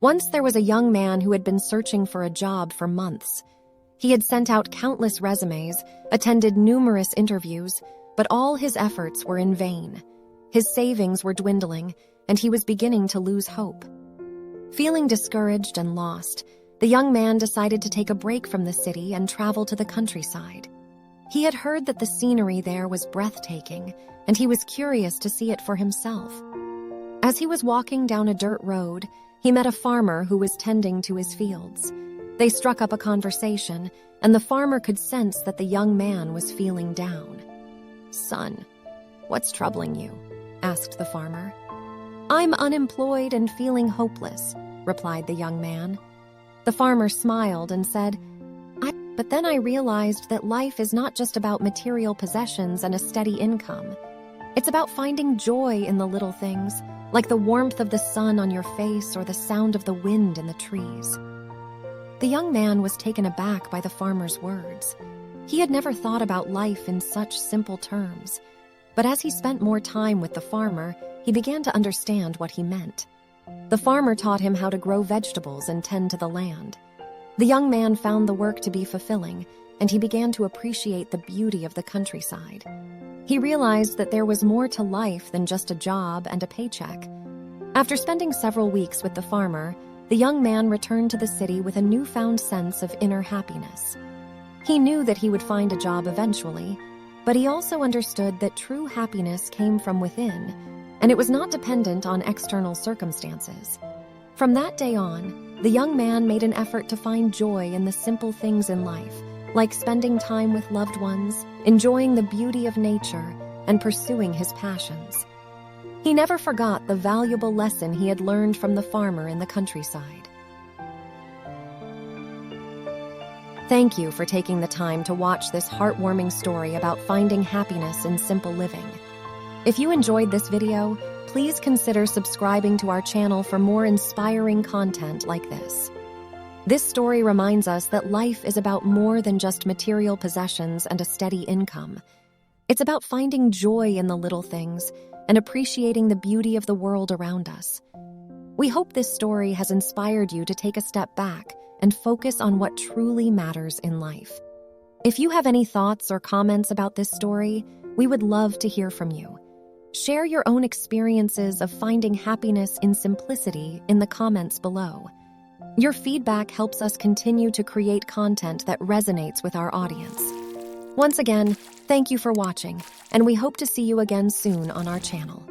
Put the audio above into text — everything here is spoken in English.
Once there was a young man who had been searching for a job for months. He had sent out countless resumes, attended numerous interviews, but all his efforts were in vain. His savings were dwindling, and he was beginning to lose hope. Feeling discouraged and lost, the young man decided to take a break from the city and travel to the countryside. He had heard that the scenery there was breathtaking, and he was curious to see it for himself. As he was walking down a dirt road, he met a farmer who was tending to his fields. They struck up a conversation, and the farmer could sense that the young man was feeling down. "Son, what's troubling you?" asked the farmer. "I'm unemployed and feeling hopeless," replied the young man. The farmer smiled and said, But then I realized that life is not just about material possessions and a steady income. It's about finding joy in the little things, like the warmth of the sun on your face or the sound of the wind in the trees." The young man was taken aback by the farmer's words. He had never thought about life in such simple terms. But as he spent more time with the farmer, he began to understand what he meant. The farmer taught him how to grow vegetables and tend to the land. The young man found the work to be fulfilling, and he began to appreciate the beauty of the countryside. He realized that there was more to life than just a job and a paycheck. After spending several weeks with the farmer, the young man returned to the city with a newfound sense of inner happiness. He knew that he would find a job eventually, but he also understood that true happiness came from within, and it was not dependent on external circumstances. From that day on, the young man made an effort to find joy in the simple things in life, like spending time with loved ones, enjoying the beauty of nature, and pursuing his passions. He never forgot the valuable lesson he had learned from the farmer in the countryside. Thank you for taking the time to watch this heartwarming story about finding happiness in simple living. If you enjoyed this video, please consider subscribing to our channel for more inspiring content like this. This story reminds us that life is about more than just material possessions and a steady income. It's about finding joy in the little things and appreciating the beauty of the world around us. We hope this story has inspired you to take a step back and focus on what truly matters in life. If you have any thoughts or comments about this story, we would love to hear from you. Share your own experiences of finding happiness in simplicity in the comments below. Your feedback helps us continue to create content that resonates with our audience. Once again, thank you for watching, and we hope to see you again soon on our channel.